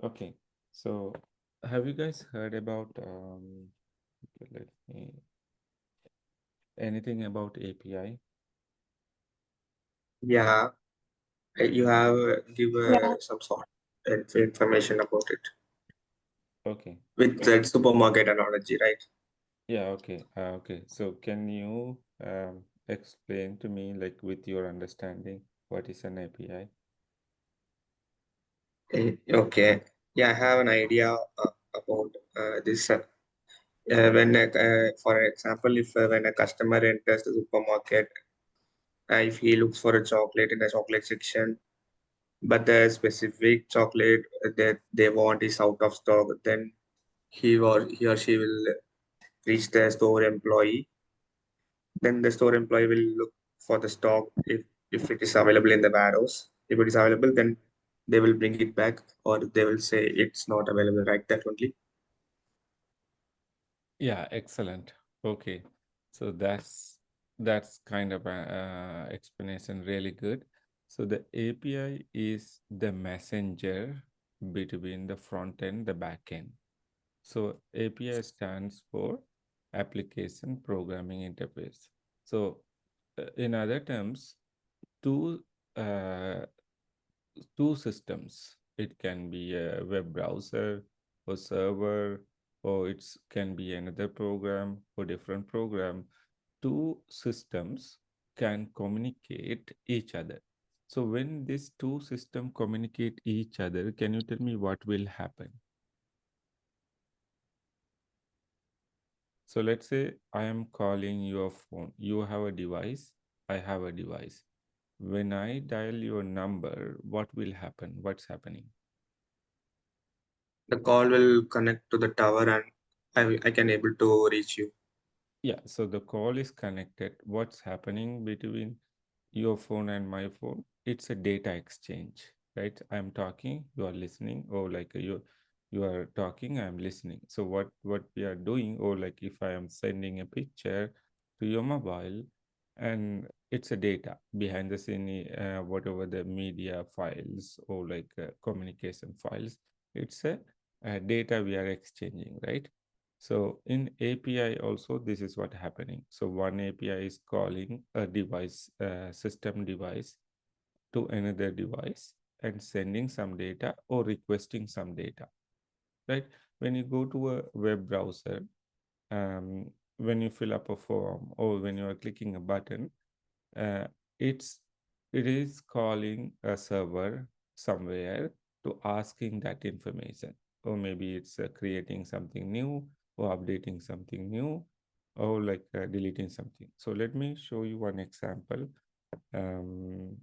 Okay, so have you guys heard about okay, let me anything about API? Yeah, you have give Yeah. some sort of information about it Okay, with so that supermarket analogy, right? yeah, okay. So can you explain to me, like with your understanding, what is an API? Okay. Yeah, I have an idea about this. For example, if when a customer enters the supermarket, if he looks for a chocolate in the chocolate section, but the specific chocolate that they want is out of stock, then he or she will reach the store employee. Then the store employee will look for the stock if it is available in the warehouse. If it is available, then they will bring it back, or they will say it's not available, right? That only. Yeah, excellent. Okay, so that's kind of a explanation really good. So the API is the messenger between the front end, the back end. So API stands for Application Programming Interface. So in other terms, two uh, two systems. It can be a web browser or server, or it can be another program or different program. Two systems can communicate each other. So when these two systems communicate each other, can you tell me what will happen? So let's say I am calling your phone. You have a device, I have a device. When I dial your number, what will happen? What's happening? The call will connect to the tower, and I can able to reach you. Yeah, so the call is connected. What's happening between your phone and my phone? It's a data exchange, right? I'm talking, you are listening, or like you are talking, I'm listening. So what we are doing, or like if I am sending a picture to your mobile, and it's a data behind the scene, whatever the media files or like communication files, it's a data we are exchanging, right? So in API also, this is what happening. So one API is calling a device, system device to another device and sending some data or requesting some data, right? When you go to a web browser, when you fill up a form or when you are clicking a button, uh, it's it is calling a server somewhere to asking that information, or maybe it's creating something new or updating something new or like deleting something. So let me show you one example. um,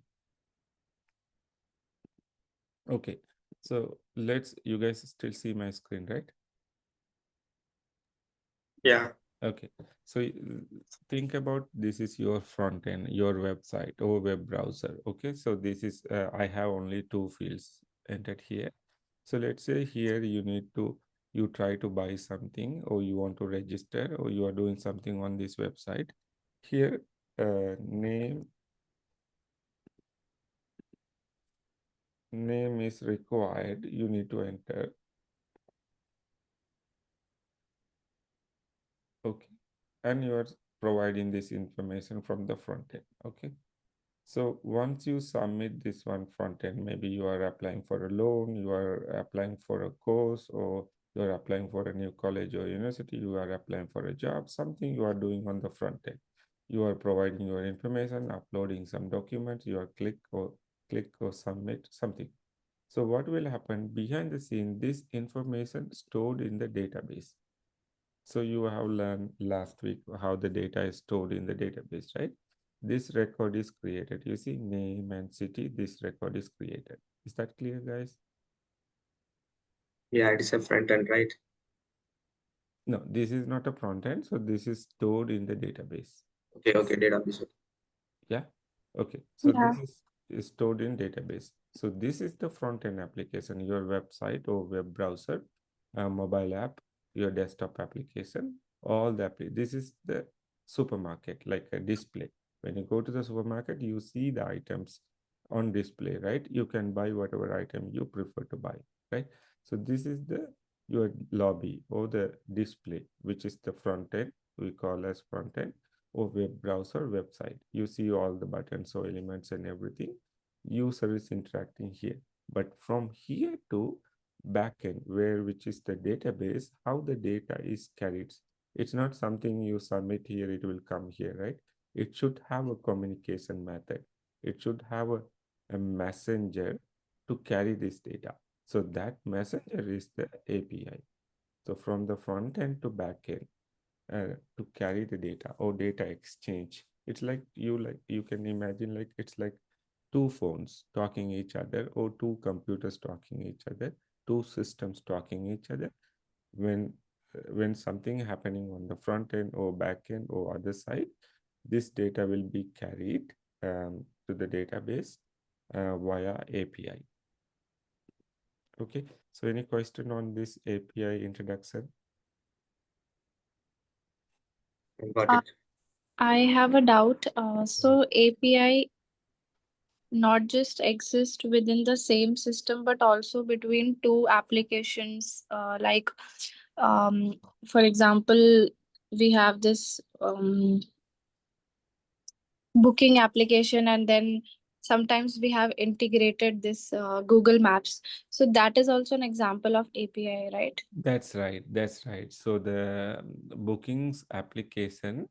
okay, so let's you guys still see my screen, right? Yeah. Okay, so think about this is your front end, your website or web browser. Okay, so this is I have only two fields entered here. So let's say here you try to buy something or you want to register or you are doing something on this website. Here, name is required. You need to enter. Okay, and you are providing this information from the front end. Okay. So once you submit this one front end, maybe you are applying for a loan, you are applying for a course, or you are applying for a new college or university, you are applying for a job, something you are doing on the front end. You are providing your information, uploading some documents, you are click or submit something. So what will happen behind the scene, this information stored in the database. So you have learned last week how the data is stored in the database, right? This record is created. You see name and city, this record is created. Is that clear, guys? Yeah, it is a front end, right? No, this is not a front end. So this is stored in the database. Okay, okay, database. Yeah. Okay. So Yeah. is stored in database. So this is the front end application, your website or web browser, mobile app, your desktop application, all the this is the supermarket, like a display. When you go to the supermarket, you see the items on display, right? You can buy whatever item you prefer to buy, right? So this is the your lobby or the display, which is the front end, we call as front end, or web browser website. You see all the buttons or elements and everything. User is interacting here. But from here to backend, where which is the database, how the data is carried. It's not something you submit here, it will come here, right? It should have a communication method. It should have a messenger to carry this data. So that messenger is the API. So from the front end to back end, to carry the data or data exchange, it's like you can imagine like it's like two phones talking each other or two computers talking each other, two systems talking each other. When something happening on the front end or back end or other side, this data will be carried to the database via API. Okay, so any question on this API introduction? Got Uh, it. I have a doubt. So API not just exist within the same system, but also between two applications. Um, for example, we have this booking application, and then sometimes we have integrated this Google Maps. So that is also an example of API, right? That's right. That's right. So the bookings application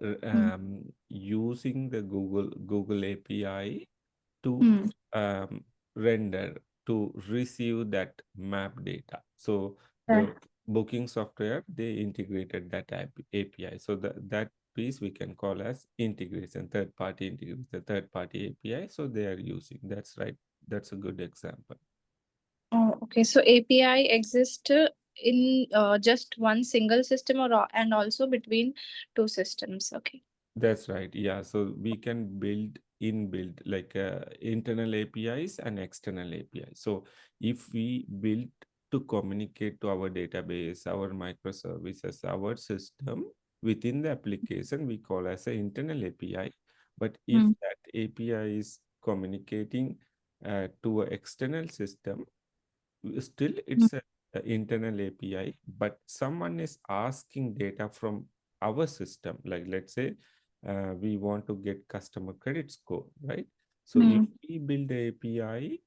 Hmm. using the Google API to Hmm. um, render to receive that map data. So Yeah. the booking software they integrated that API. So that piece we can call as integration, third party integration, the third party API. So they are using. That's right. That's a good example. Oh, okay. So API exists in just one single system, and also between two systems. Okay. That's right. Yeah. So we can build inbuilt like internal APIs and external APIs. So if we build to communicate to our database, our microservices, our system within the application, we call as an internal API. But if Hmm. that API is communicating to an external system, still Hmm. it's a internal API, but someone is asking data from our system. Like let's say we want to get customer credit score, right? So if Hmm. we build the API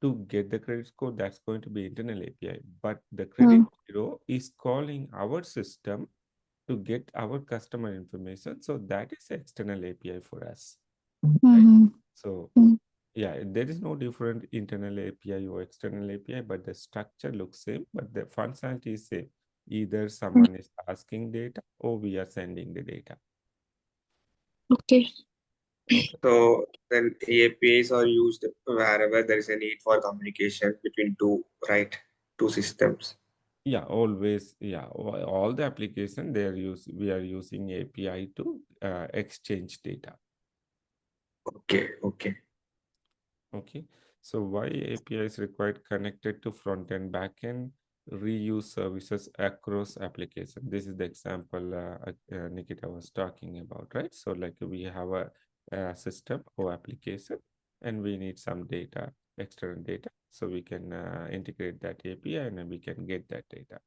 to get the credit score, that's going to be internal API. But the credit Hmm. bureau is calling our system to get our customer information. So that is external API for us, right? Hmm. So Hmm. yeah, there is no different internal API or external API, but the structure looks same, but the functionality is same. Either Hmm. someone is asking data or we are sending the data. Okay. Okay. So then APIs are used wherever there is a need for communication between two, right? Two systems. Yeah, always. Yeah, all the application we are using API to exchange data. Okay, okay. Okay, so why API is required connected to front end, back end, reuse services across application. This is the example Nikita was talking about, right? So like we have a system or application and we need some data, external data. So we can integrate that API and then we can get that data.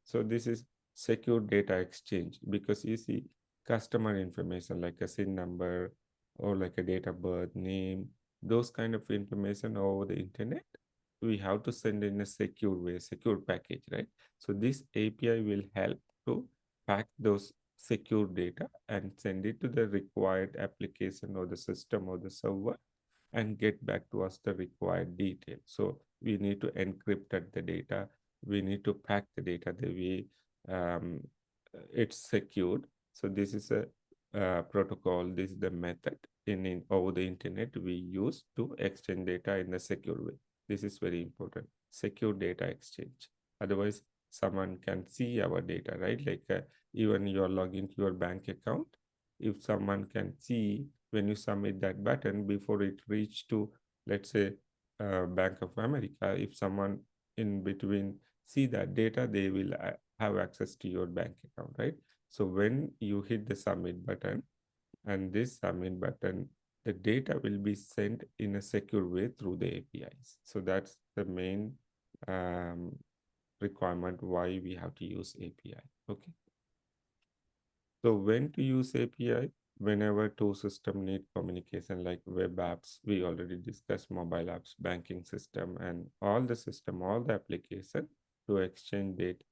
So this is secure data exchange because you see customer information like a SIN number or like a date of birth, name, those kind of information over the internet. We have to send in a secure way, secure package, right? So this API will help to pack those secure data and send it to the required application or the system or the server and get back to us the required detail. So we need to encrypt the data. We need to pack the data the way it's secured. So this is a protocol. This is the method in over the internet we use to exchange data in a secure way. This is very important. Secure data exchange. Otherwise, someone can see our data, right? Like even you're logging to your bank account, if someone can see when you submit that button before it reach to, let's say, Bank of America, if someone in between see that data, they will have access to your bank account, right? So when you hit the submit button and this submit button the data will be sent in a secure way through the APIs. So that's the main um, requirement why we have to use API. Okay. So when to use API? Whenever two systems need communication, like web apps, we already discussed mobile apps, banking system, and all the system, all the application to exchange data.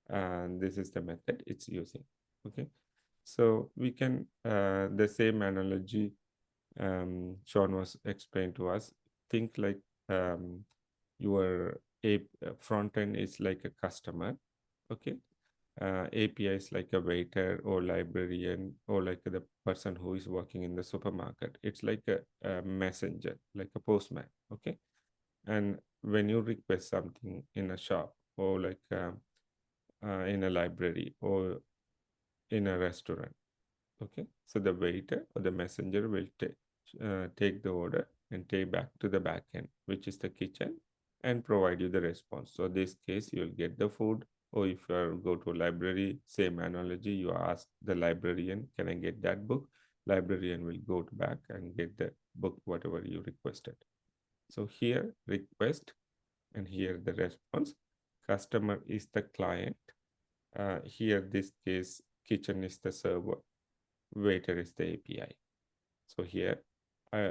And this is the method it's using. Okay. So we can, the same analogy Sean was explained to us. Think like your front end is like a customer. Okay. API is like a waiter or librarian or like the person who is working in the supermarket. It's like a messenger, like a postman. Okay. And when you request something in a shop or like in a library or in a restaurant, okay, so the waiter or the messenger will take the order and take back to the backend, which is the kitchen, and provide you the response. So this case, you'll get the food, or if you go to a library, same analogy, you ask the librarian, can I get that book? Librarian will go back and get the book, whatever you requested. So here, request, and here the response. Customer is the client. Here, this case, kitchen is the server, waiter is the API. So here,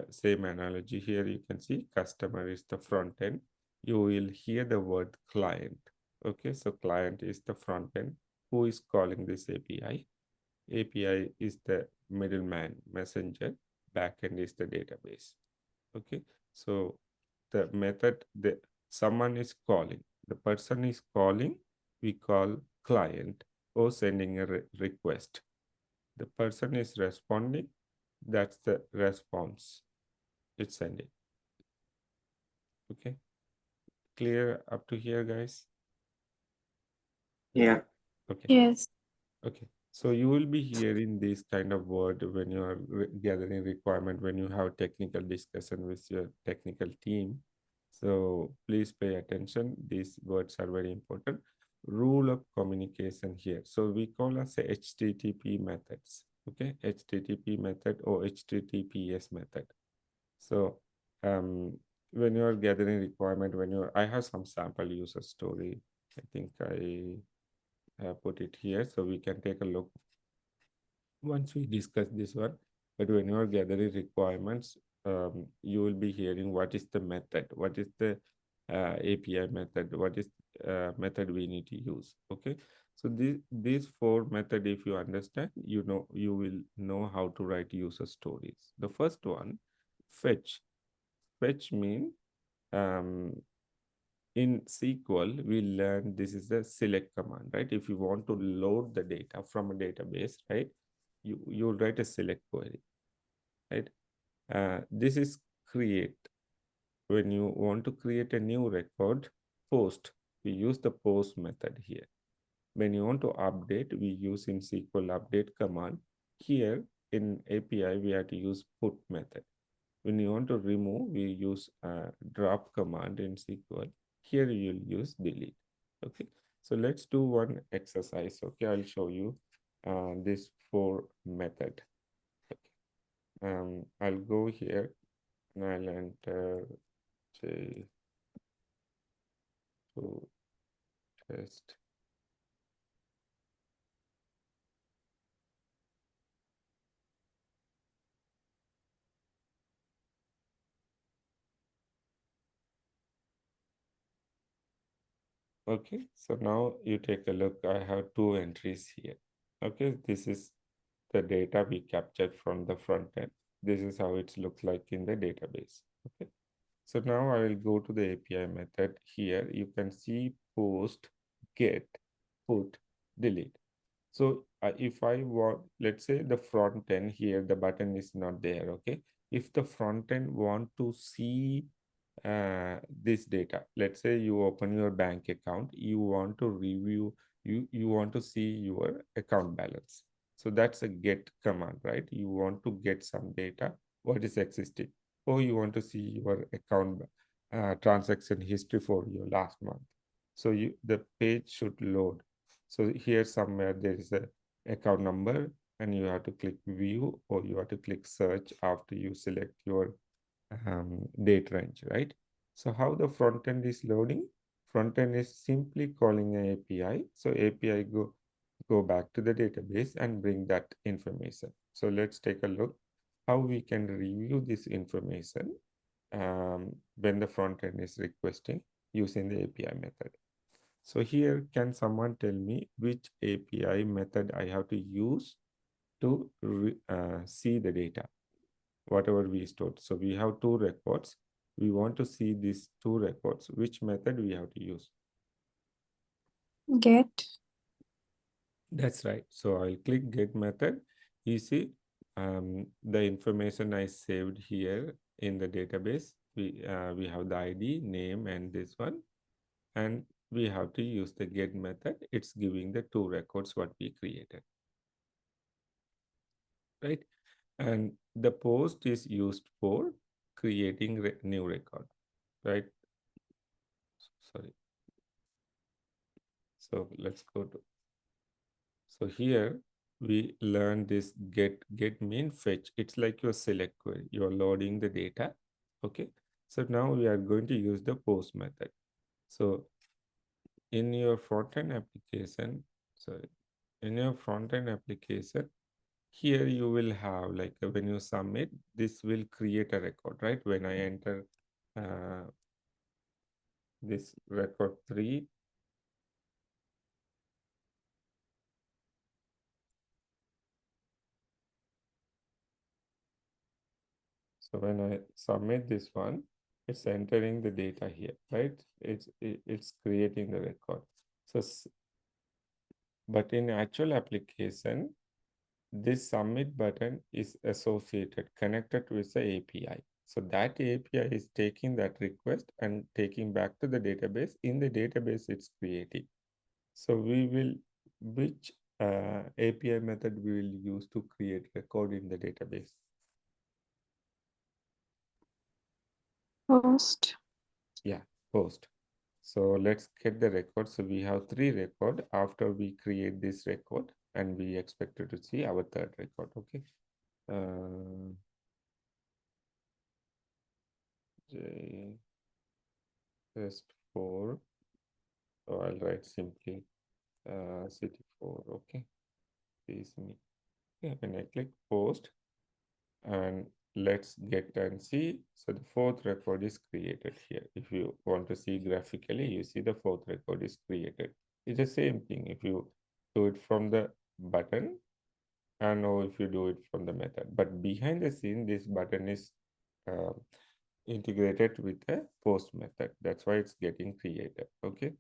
same analogy here, you can see customer is the front end. You will hear the word client. Okay, so client is the front end. Who is calling this API? API is the middleman, messenger. Backend is the database. Okay, so the method that someone is calling, the person is calling, we call client or sending a request. The person is responding, that's the response it's sending. Okay, clear up to here, guys? Yeah. Okay. Yes. Okay, so you will be hearing this kind of word when you are gathering requirement, when you have technical discussion with your technical team. So please pay attention. These words are very important. Rule of communication here. So we call as a HTTP methods. Okay, HTTP method or HTTPS method. So when you are gathering requirement, I have some sample user story. I think I put it here so we can take a look once we discuss this one. But when you are gathering requirements, you will be hearing what is the method, what is the API method, what is method we need to use. Okay, so these four method, if you understand, you will know how to write user stories. The first one, fetch. Fetch mean um, in SQL, we learn this is the select command, right? If you want to load the data from a database, right, you'll write a select query, right? This is create. When you want to create a new record, post, we use the post method here. When you want to update, we use in SQL update command. Here in API, we have to use put method. When you want to remove, we use drop command in SQL. Here you'll use delete. Okay, so let's do one exercise. Okay, I'll show you this four method. Okay. I'll go here and I'll enter J to test. Okay, so now you take a look. I have two entries here. Okay, this is the data we captured from the front end. This is how it looks like in the database. Okay, so now I will go to the API method. Here you can see post, get, put, delete. So if I want, let's say the front end here, the button is not there. Okay, if the front end want to see this data, let's say you open your bank account, you want to review, you want to see your account balance. So that's a get command, right? You want to get some data, what is existing, or you want to see your account transaction history for your last month. So the page should load. So here somewhere there is a account number, and you have to click view, or you have to click search after you select your date range, right? So how the front end is loading? Front end is simply calling an API. So API go back to the database and bring that information. So let's take a look how we can review this information when the front end is requesting using the API method. So here, can someone tell me which API method I have to use to see the data, whatever we stored? So we have two records. We want to see these two records. Which method we have to use? Get. That's right. So I'll click get method. You see the information I saved here in the database. We have the ID, name, and this one. And we have to use the get method. It's giving the two records what we created, right? And the post is used for creating new record, right? Sorry. So let's go to, so here we learn this get mean fetch. It's like your select query. You're loading the data. Okay. So now we are going to use the post method. So in your front-end application, sorry, in your front-end application, here you will have like when you submit, this will create a record, right? When I enter this record 3, so when I submit this one, it's entering the data here, right? It's creating the record. So but in actual application, this submit button is associated, connected with the API. So that API is taking that request and taking back to the database. In the database, it's creating. So we will, which API method we will use to create record in the database? Post. Yeah, post. So let's get the record. So we have 3 record after we create this record, and we expected to see our third record. Okay. Uh, J test 4. So I'll write simply city 4. Okay. Please me. Yeah, when I click post, and let's get and see. So the fourth record is created here. If you want to see graphically, you see the fourth record is created. It's the same thing if you do it from the button and or if you do it from the method. But behind the scene, this button is uh, integrated with a post method. That's why it's getting created. Okay.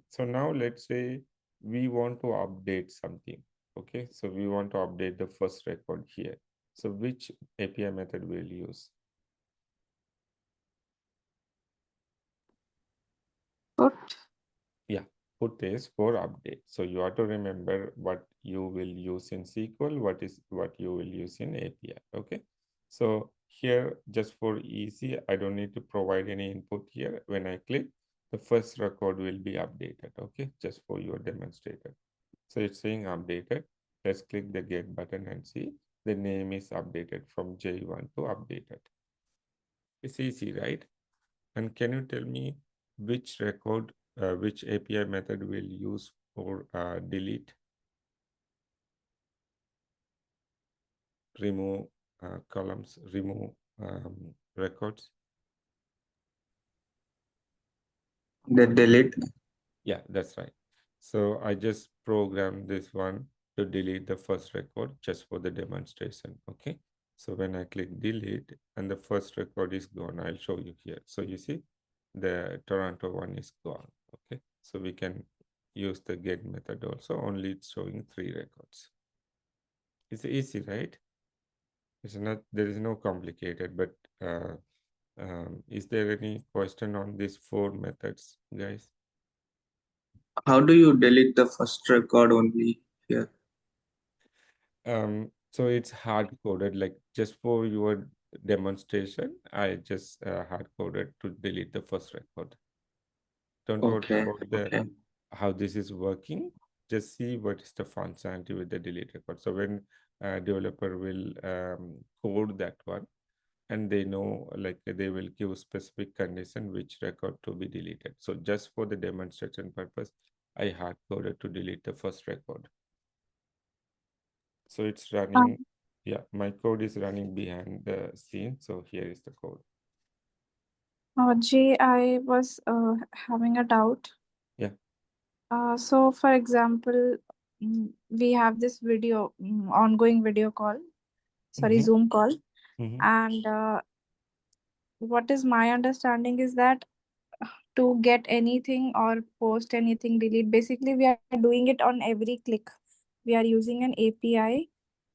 So now let's say we want to update something. Okay, so we want to update the first record here. So which API method we'll use? Put. Yeah, put is for update. So you have to remember what you will use in SQL, what you will use in API. Okay, so here just for easy, I don't need to provide any input here. When I click, the first record will be updated. Okay, just for your demonstrator. So it's saying updated. Let's click the get button and see the name is updated from J1 to updated. It's easy, right? And can you tell me which record, which API method we'll use for delete, remove columns, remove records? The delete. Yeah, that's right. So I just programmed this one to delete the first record just for the demonstration. Okay. So when I click delete and the first record is gone, I'll show you here. So you see the Toronto one is gone. Okay. So we can use the get method also, only it's showing 3 records. It's easy, right? It's not, there is no complicated, but is there any question on these 4 methods, guys? How do you delete the first record only here? So it's hard coded, like just for your demonstration, I just hard coded to delete the first record. Don't worry Okay, about the okay. how this is working. just see what is the functionality with the delete record. So when a developer will code that one, and they know, like, they will give specific condition which record to be deleted. So just for the demonstration purpose, I hard coded to delete the first record. So it's running. Yeah, my code is running behind the scene. So here is the code. Jay, I was having a doubt. Yeah. So, for example, we have this ongoing video call, sorry, Mm-hmm. Zoom call, Mm-hmm. and what is my understanding is that to get anything or post anything, delete, basically, we are doing it on every click. We are using an API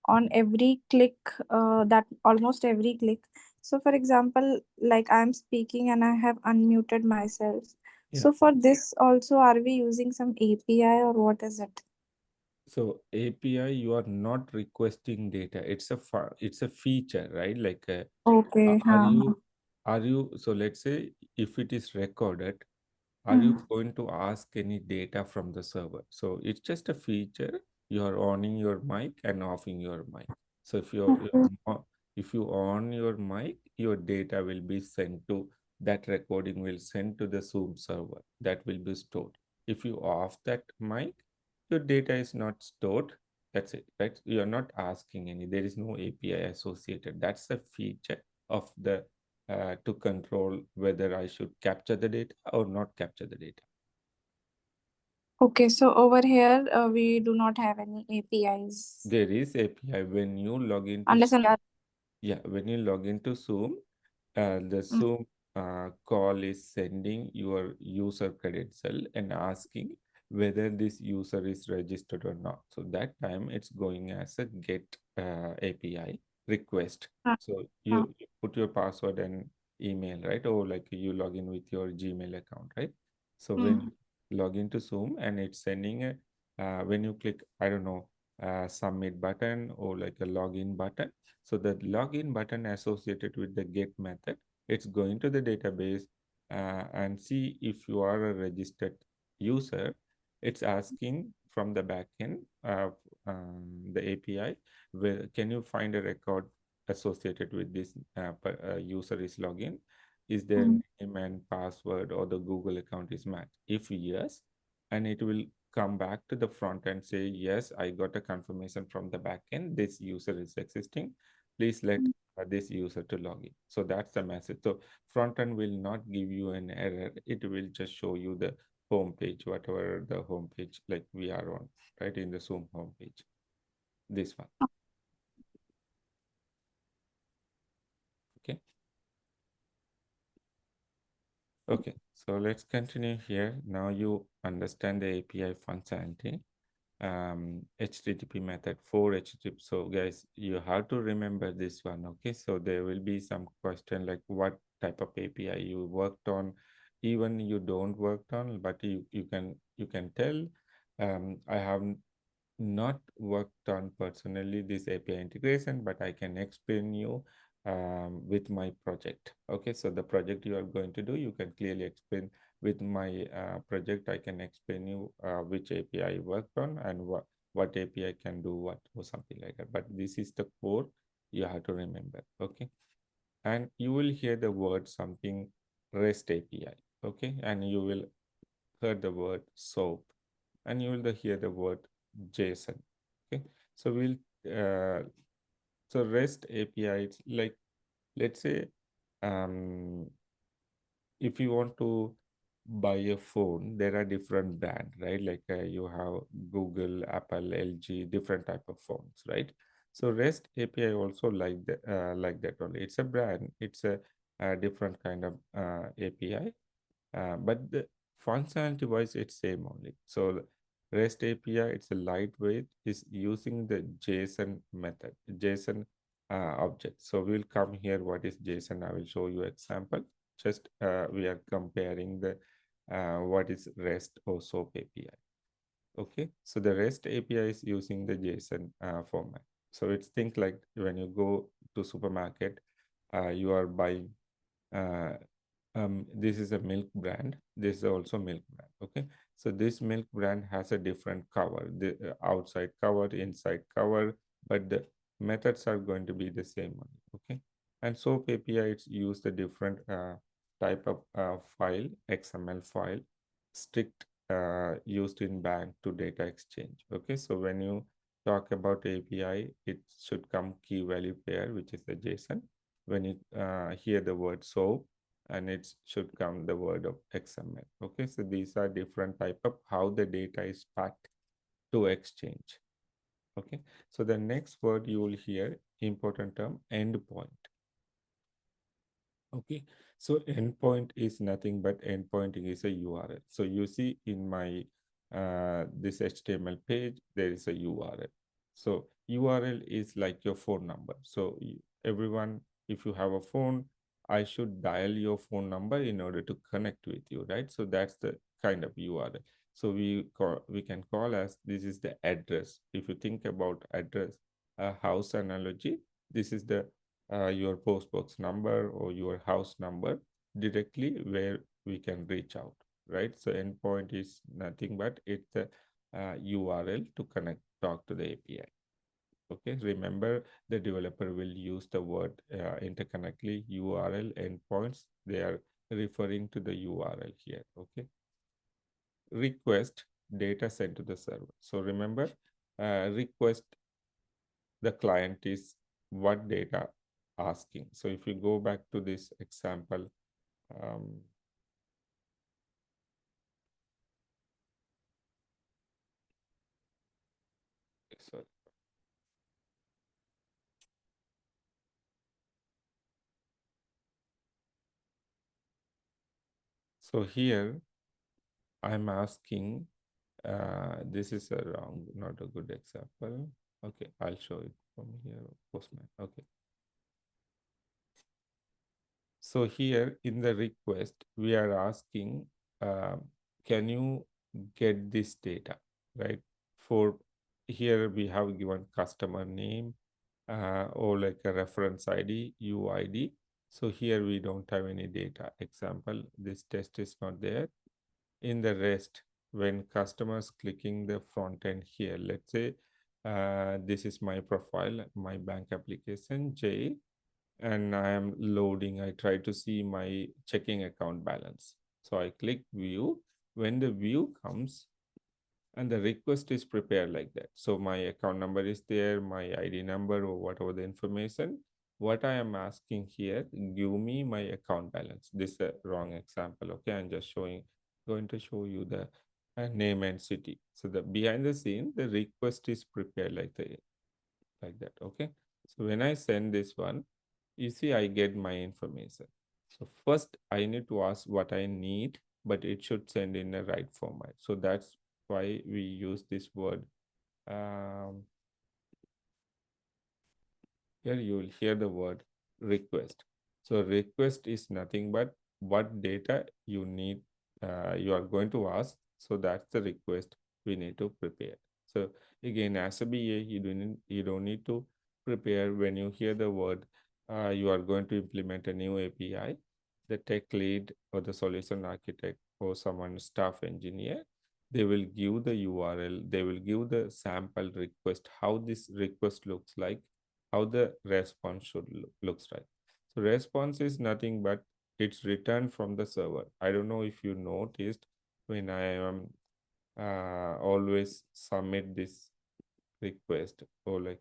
on every click, that almost every click. So for example, like I'm speaking and I have unmuted myself, Yeah. so for this also are we using some API or what is it? So API, you are not requesting data. It's a feature, right? Like, Okay, are huh. you, so let's say if it is recorded, are you Hmm. going to ask any data from the server? So it's just a feature. You are owning your mic and offing your mic. So Okay. if you on your mic, your data will be sent to that recording will send to the Zoom server that will be stored. If you off that mic, your data is not stored. That's it, right? You are not asking any. There is no API associated. That's the feature of the to control whether I should capture the data or not capture the data. Okay, so over here we do not have any APIs. There is API when you log into Understand that? yeah, when you log into Zoom, the Mm. Zoom call is sending your user credential and asking whether this user is registered or not. So that time it's going as a get API request. Uh, So uh, you put your password and email, right? Or like you log in with your Gmail account, right? So when mm. you log into Zoom and it's sending a when you click, I don't know, submit button or like a login button, so the login button associated with the get method, it's going to the database and see if you are a registered user. It's asking from the backend of the API, where can you find a record associated with this user is login? Is their Mm. name and password or the Google account is matched? If yes, and it will come back to the front and say, yes, I got a confirmation from the backend. This user is existing. Please let this user to log in. So that's the message. So front end will not give you an error. It will just show you the home page, whatever the home page like we are on, right, in the Zoom home page. This one. Okay. Okay. So let's continue here. Now you understand the API functionality. HTTP method for HTTP. So guys, you have to remember this one. Okay, so there will be some question like what type of API you worked on, even you don't worked on, but you can tell. I have not worked on personally this API integration, but I can explain you with my project. Okay, so the project you are going to do, you can clearly explain with my project. I can explain you which API I worked on and what API can do what or something like that. But this is the core you have to remember. Okay, and you will hear the word something REST API. Okay, and you will hear the word SOAP, and you will hear the word JSON. Okay, so uh, REST API, it's like, let's say, um, if you want to buy a phone, there are different brands, right? Like you have Google, Apple, LG, different type of phones, right? So REST API also like that only. It's a brand. It's a different kind of API, but the functionality wise, it's same only. So REST API, it's a lightweight, is using the JSON method, JSON object. So we'll come here. What is JSON? I will show you example. Just we are comparing the what is REST or SOAP API. Okay, so the REST API is using the JSON format. So it's think like when you go to supermarket, you are buying. Uh, this is a milk brand. This is also milk brand. Okay, so this milk brand has a different cover, the outside cover, inside cover, but the methods are going to be the same one. Okay, and soap API, it's used a different type of file, XML file, strict used in bank to data exchange. Okay, so when you talk about API, it should come key value pair, which is the JSON. When you hear the word soap, and it should come the word of XML. Okay, so these are different type of how the data is packed to exchange. Okay, so the next word you will hear, important term, endpoint. Okay, so endpoint is nothing but endpointing is a URL. So you see in my this HTML page, there is a URL. So URL is like your phone number. So everyone, if you have a phone, I should dial your phone number in order to connect with you, right? So that's the kind of URL. So we can call as this is the address. If you think about address, a house analogy, this is the your post box number or your house number directly where we can reach out, right? So endpoint is nothing but it's the URL to connect, talk to the API. Okay, remember the developer will use the word interconnectly URL endpoints. They are referring to the URL here. Okay, request data sent to the server. So remember, request the client is what data asking. So if you go back to this example, um, sorry. So here I'm asking, this is a wrong, not a good example. Okay, I'll show it from here, Postman. Okay. So here in the request, we are asking, can you get this data, right? For here we have given customer name or like a reference ID, UID. So here we don't have any data. Example, this test is not there. In the rest, when customers clicking the front end here, let's say this is my profile, my bank application, J, and I am loading. I try to see my checking account balance. So I click view. When the view comes and the request is prepared like that. So my account number is there, my ID number or whatever the information. What I am asking here, give me my account balance. This is a wrong example. Okay, I'm just going to show you the name and city. So the behind the scene, the request is prepared like that. Okay. So when I send this one, you see I get my information. So first I need to ask what I need, but it should send in the right format. So that's why we use this word. Um, Here you will hear the word request. So request is nothing but what data you need, you are going to ask. So that's the request we need to prepare. So again, as a BA, you don't need to prepare when you hear the word. You are going to implement a new API. The tech lead or the solution architect or someone staff engineer, they will give the URL. They will give the sample request. How this request looks like, how the response should looks like. So response is nothing but it's returned from the server. I don't know if you noticed when I am always submit this request or like,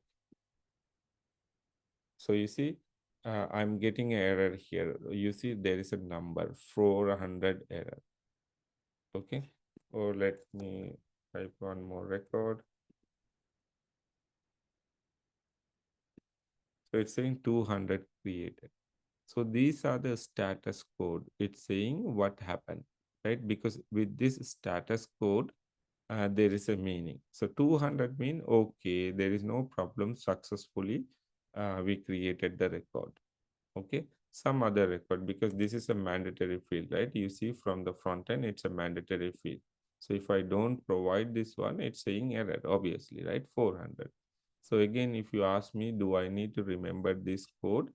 so you see, I'm getting an error here. You see there is a number 400 error. Okay. Or let me type one more record. So it's saying 200 created. So these are the status code. It's saying what happened, right? Because with this status code, there is a meaning. So 200 mean, okay, there is no problem. Successfully, we created the record. Okay. Some other record, because this is a mandatory field, right? You see from the front end, it's a mandatory field. So if I don't provide this one, it's saying error, obviously, right? 400. So again, if you ask me, do I need to remember this code?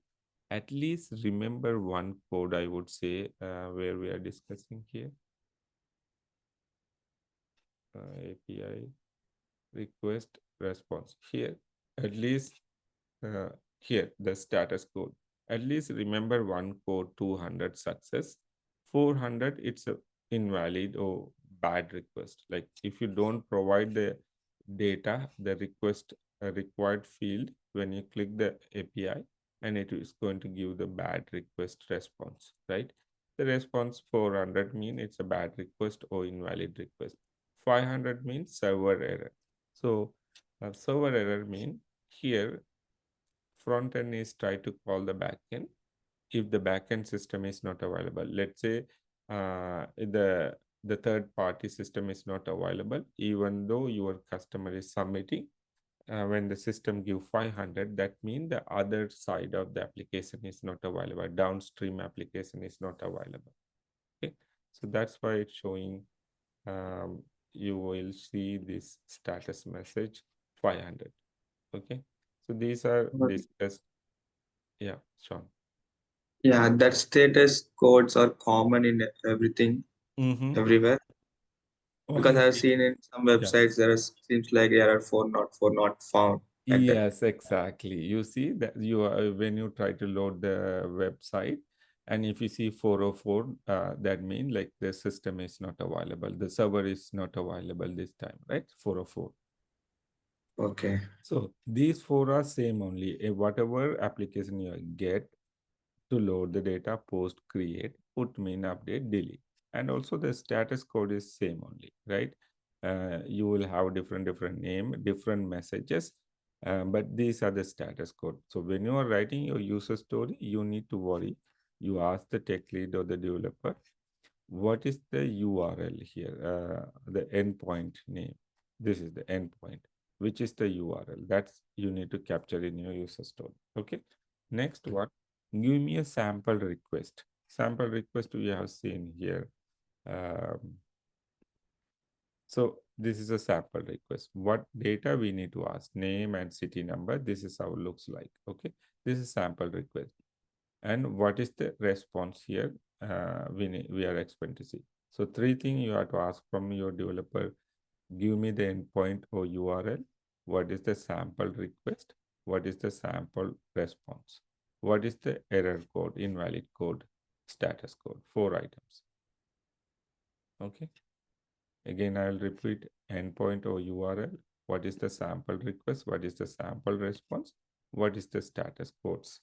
At least remember one code, I would say, where we are discussing here. API request response. Here, at least uh, here, the status code. At least remember one code, 200 success. 400, it's a invalid or bad request. Like if you don't provide the data, the request required field, when you click the API, and it is going to give the bad request response, right? The response 400 mean it's a bad request or invalid request. 500 means server error. So server error mean here front end is try to call the backend if the backend system is not available. Let's say the third party system is not available, even though your customer is submitting. When the system give 500, that means the other side of the application is not available. Downstream application is not available. Okay, so that's why it's showing. Um, you will see this status message 500. Okay, so these are Okay. discussed. Yeah, Sean. Yeah, that status codes are common in everything, Mm-hmm. everywhere. Because Okay. I've seen in some Yeah. websites there is seems like error 404 not found like that. Yes, exactly. You see that you are when you try to load the website, and if you see 404, that means like the system is not available. The server is not available this time, right? 404. Okay. So these four are same only. Whatever application you get, to load the data, post, create, put, min, update, delete. And also the status code is same only, right? You will have different name, different messages, but these are the status code. So when you are writing your user story, you need to worry. You ask the tech lead or the developer, what is the URL here? The endpoint name. This is the endpoint. Which is the URL? That's you need to capture in your user story. Okay. Next one, give me a sample request. Sample request we have seen here. Um, so this is a sample request. What data we need to ask? Name and city number. This is how it looks like. Okay. This is sample request. And what is the response here we are expecting to see. So three things you have to ask from your developer. Give me the endpoint or URL. What is the sample request? What is the sample response? What is the error code, invalid code, status code? Four items. Okay. Again, I will repeat endpoint or URL. What is the sample request? What is the sample response? What is the status codes?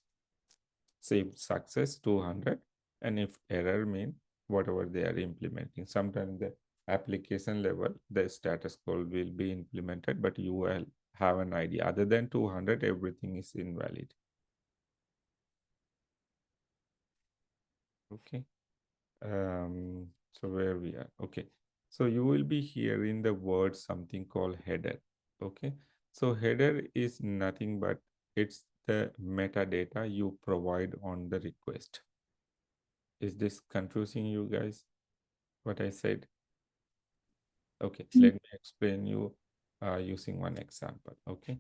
Say success 200, and if error mean whatever they are implementing. Sometimes the application level the status code will be implemented, but you will have an idea. Other than 200, everything is invalid. Okay. So where we are? Okay. So you will be hearing the word something called header. Okay. So header is nothing but it's the metadata you provide on the request. Is this confusing you guys? What I said? Okay, let me explain you using one example. Okay.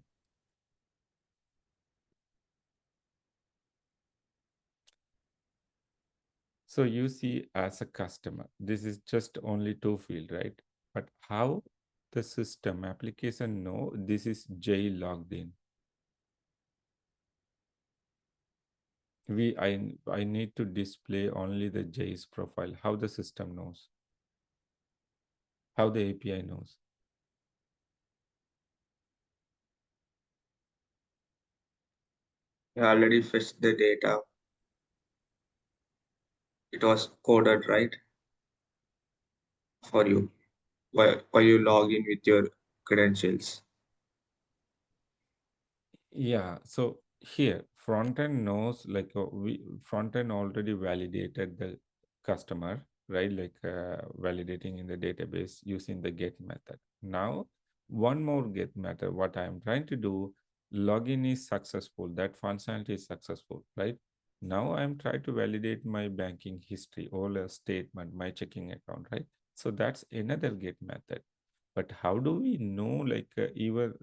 So you see as a customer, this is just only two field, right? But how the system application know this is J logged in? I need to display only the J's profile. How the system knows? How the API knows? You already fetched the data. It was coded right for you while you log in with your credentials. Yeah, so here frontend knows like we frontend already validated the customer, right? Like validating in the database using the get method. Now, one more get method. What I'm trying to do, login is successful. That functionality is successful, right? Now I'm trying to validate my banking history, all a statement, my checking account, right? So that's another get method. But how do we know like even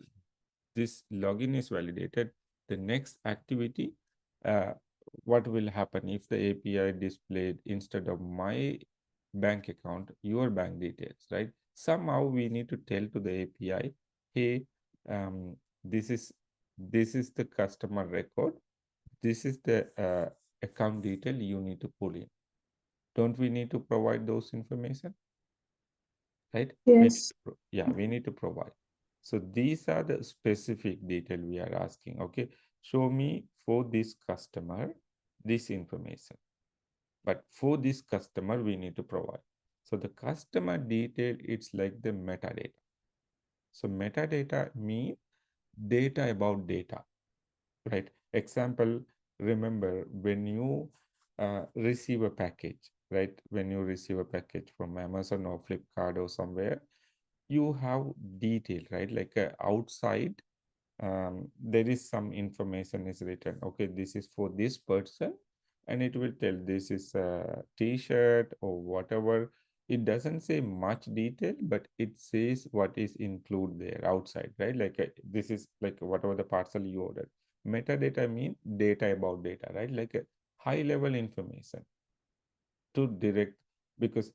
this login is validated, the next activity, uh, what will happen if the API displayed instead of my bank account, your bank details, right? Somehow we need to tell to the API, hey, um, this is this is the customer record. This is the account detail you need to pull in. Don't we need to provide those information? Right? Yes. Yeah, we need to provide. So these are the specific detail we are asking. Okay, show me for this customer this information. But for this customer, we need to provide. So the customer detail, it's like the metadata. So metadata means data about data, right? Example, remember when you receive a package, right? When you receive a package from Amazon or Flipkart or somewhere, you have detail, right? Like outside, there is some information is written. Okay, this is for this person, and it will tell this is a T-shirt or whatever. It doesn't say much detail, but it says what is included there outside, right? Like this is like whatever the parcel you ordered. Metadata mean data about data, right? Like a high level information to direct, because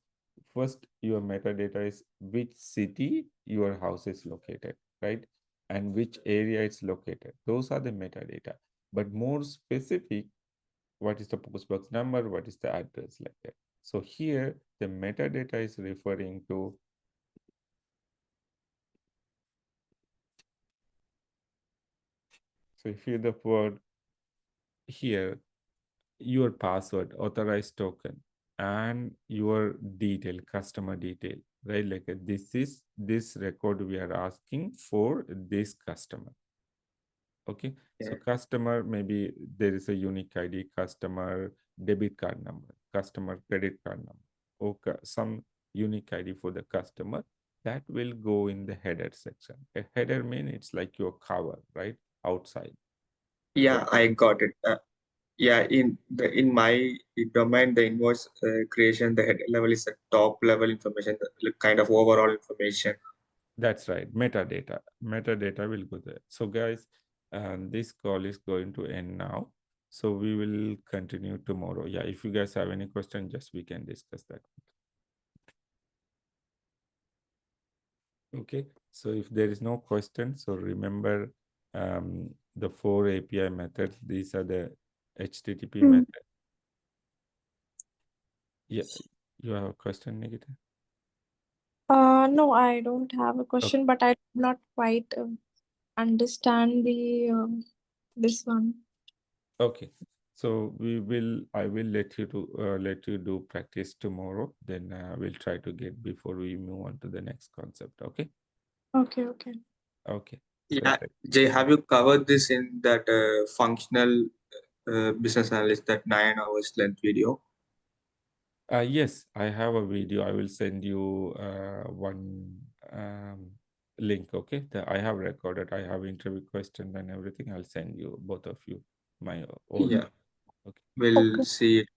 first your metadata is which city your house is located, right? And which area it's located. Those are the metadata. But more specific, what is the postbox number, what is the address, like that. So here the metadata is referring to, so if you the word here, your password, authorized token, and your detail, customer detail, right? Like this is this record we are asking for this customer. Okay, so Yeah. customer, maybe there is a unique ID, customer debit card number, customer credit card number, or some unique ID for the customer that will go in the header section. A header mean it's like your cover, right? Outside. Yeah, I got it. Yeah, in my domain, the invoice creation, the head level is the top level information, the kind of overall information. That's right. Metadata. Metadata will go there. So, guys, this call is going to end now. So we will continue tomorrow. Yeah, if you guys have any question, just we can discuss that. Okay. So if there is no question, so remember the 4 API methods. These are the HTTP Mm. method. Yeah, you have a question, Nikita? No, I don't have a Okay. question, but I did not quite understand the this one. Okay. So I will let you do practice tomorrow. Then we'll try to get before we move on to the next concept. Okay. Okay, okay. Okay. So Yeah, Jay, have you covered this in that functional business analyst, that 9 hours length video? yes, I have a video. I will send you one link. Okay. I have recorded. I have interview question and everything. I'll send you both of you my old. Yeah, Okay. we'll Okay. see it